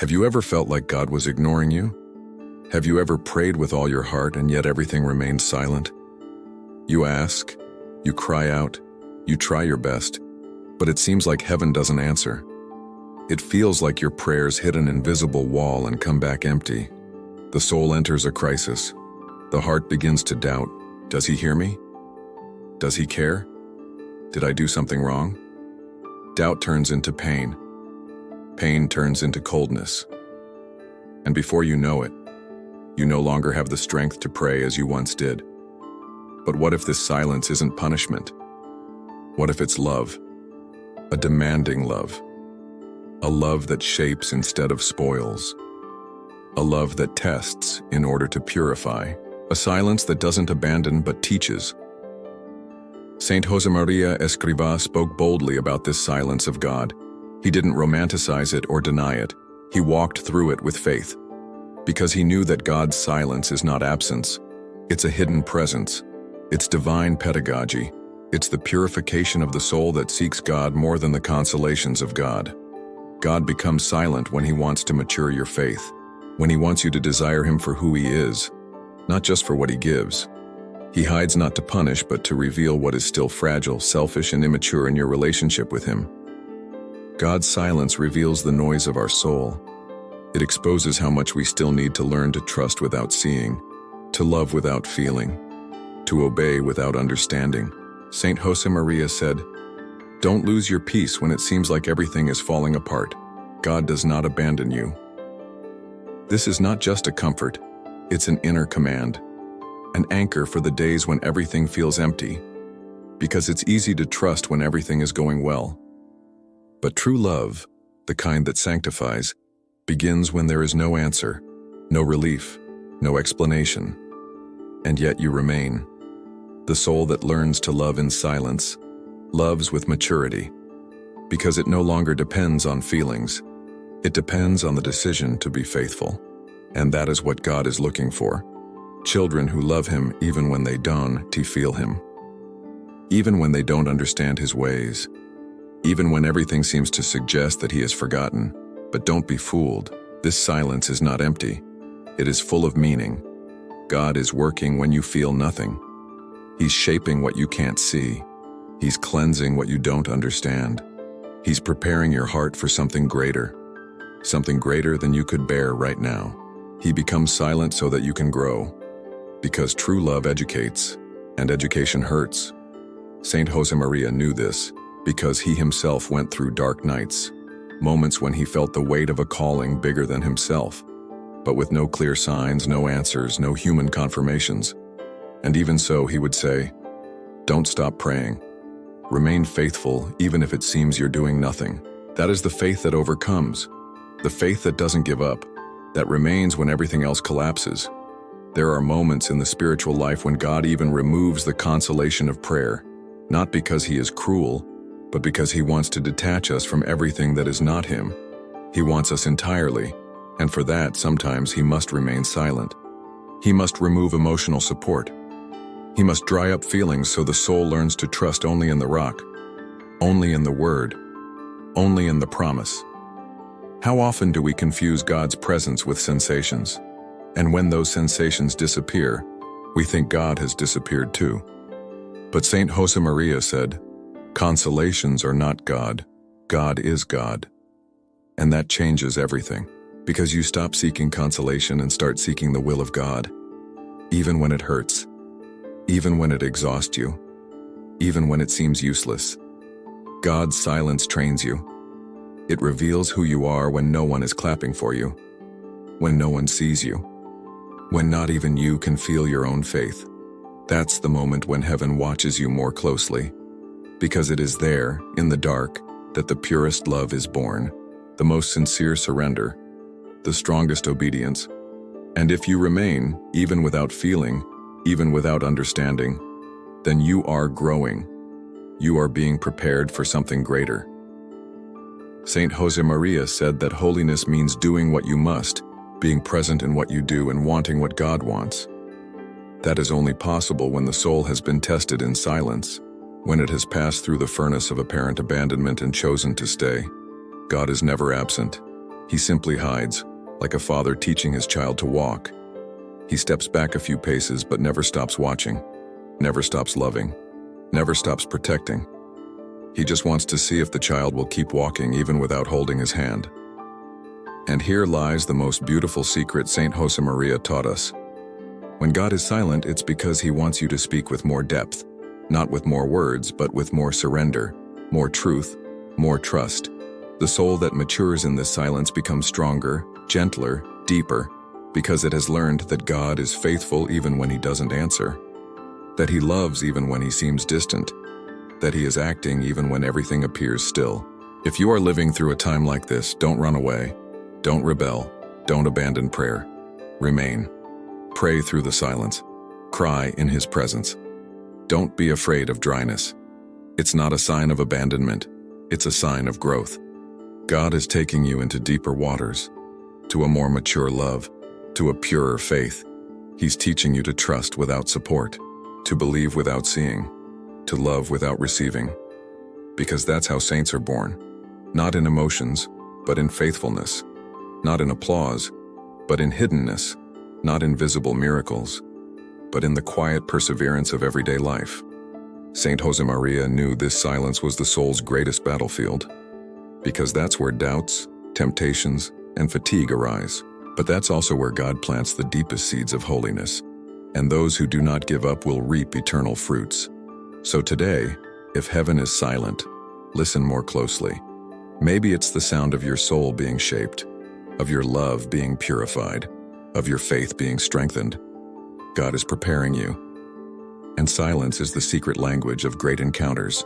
Have you ever felt like God was ignoring you? Have you ever prayed with all your heart and yet everything remained silent? You ask, you cry out, you try your best, but it seems like heaven doesn't answer. It feels like your prayers hit an invisible wall and come back empty. The soul enters a crisis. The heart begins to doubt. Does he hear me? Does he care? Did I do something wrong? Doubt turns into pain. Pain turns into coldness. And before you know it, you no longer have the strength to pray as you once did. But what if this silence isn't punishment? What if it's love? A demanding love. A love that shapes instead of spoils. A love that tests in order to purify. A silence that doesn't abandon but teaches. Saint Josemaría Escrivá spoke boldly about this silence of God. He didn't romanticize it or deny it. He walked through it with faith. Because he knew that God's silence is not absence. It's a hidden presence. It's divine pedagogy. It's the purification of the soul that seeks God more than the consolations of God. God becomes silent when he wants to mature your faith. When he wants you to desire him for who he is, not just for what he gives. He hides not to punish, but to reveal what is still fragile, selfish, and immature in your relationship with him. God's silence reveals the noise of our soul. It exposes how much we still need to learn to trust without seeing, to love without feeling, to obey without understanding. Saint Josemaría said, "Don't lose your peace when it seems like everything is falling apart. God does not abandon you." This is not just a comfort, it's an inner command, an anchor for the days when everything feels empty, because it's easy to trust when everything is going well. But true love, the kind that sanctifies, begins when there is no answer, no relief, no explanation, and yet you remain. The soul that learns to love in silence, loves with maturity, because it no longer depends on feelings. It depends on the decision to be faithful. And that is what God is looking for. Children who love him even when they don't feel him. Even when they don't understand his ways. Even when everything seems to suggest that he has forgotten. But don't be fooled. This silence is not empty. It is full of meaning. God is working when you feel nothing. He's shaping what you can't see. He's cleansing what you don't understand. He's preparing your heart for something greater than you could bear right now. He becomes silent so that you can grow. Because true love educates, and education hurts. Saint Josemaría knew this because he himself went through dark nights, moments when he felt the weight of a calling bigger than himself, but with no clear signs, no answers, no human confirmations. And even so, he would say, "Don't stop praying. Remain faithful even if it seems you're doing nothing." That is the faith that overcomes. The faith that doesn't give up, that remains when everything else collapses. There are moments in the spiritual life when God even removes the consolation of prayer, not because he is cruel, but because he wants to detach us from everything that is not him. He wants us entirely, and for that, sometimes he must remain silent. He must remove emotional support. He must dry up feelings so the soul learns to trust only in the rock, only in the word, only in the promise. How often do we confuse God's presence with sensations? And when those sensations disappear, we think God has disappeared too. But Saint Josemaría said, "Consolations are not God. God is God." And that changes everything, because you stop seeking consolation and start seeking the will of God, even when it hurts, even when it exhausts you, even when it seems useless. God's silence trains you. It reveals who you are when no one is clapping for you, when no one sees you, when not even you can feel your own faith. That's the moment when heaven watches you more closely, because it is there, in the dark, that the purest love is born, the most sincere surrender, the strongest obedience. And if you remain, even without feeling, even without understanding, then you are growing. You are being prepared for something greater. Saint Josemaría said that holiness means doing what you must, being present in what you do and wanting what God wants. That is only possible when the soul has been tested in silence, when it has passed through the furnace of apparent abandonment and chosen to stay. God is never absent. He simply hides, like a father teaching his child to walk. He steps back a few paces but never stops watching, never stops loving, never stops protecting. He just wants to see if the child will keep walking even without holding his hand. And here lies the most beautiful secret Saint Josemaría taught us. When God is silent, it's because he wants you to speak with more depth, not with more words, but with more surrender, more truth, more trust. The soul that matures in this silence becomes stronger, gentler, deeper, because it has learned that God is faithful even when he doesn't answer, that he loves even when he seems distant, that he is acting even when everything appears still. If you are living through a time like this, don't run away, don't rebel, don't abandon prayer. Remain. Pray through the silence. Cry in his presence. Don't be afraid of dryness. It's not a sign of abandonment, it's a sign of growth. God is taking you into deeper waters, to a more mature love, to a purer faith. He's teaching you to trust without support, to believe without seeing, to love without receiving. Because that's how saints are born. Not in emotions, but in faithfulness. Not in applause, but in hiddenness. Not in visible miracles, but in the quiet perseverance of everyday life. Saint Josemaría knew this silence was the soul's greatest battlefield, because that's where doubts, temptations, and fatigue arise. But that's also where God plants the deepest seeds of holiness, and those who do not give up will reap eternal fruits. So today, if heaven is silent, listen more closely. Maybe it's the sound of your soul being shaped, of your love being purified, of your faith being strengthened. God is preparing you. And silence is the secret language of great encounters.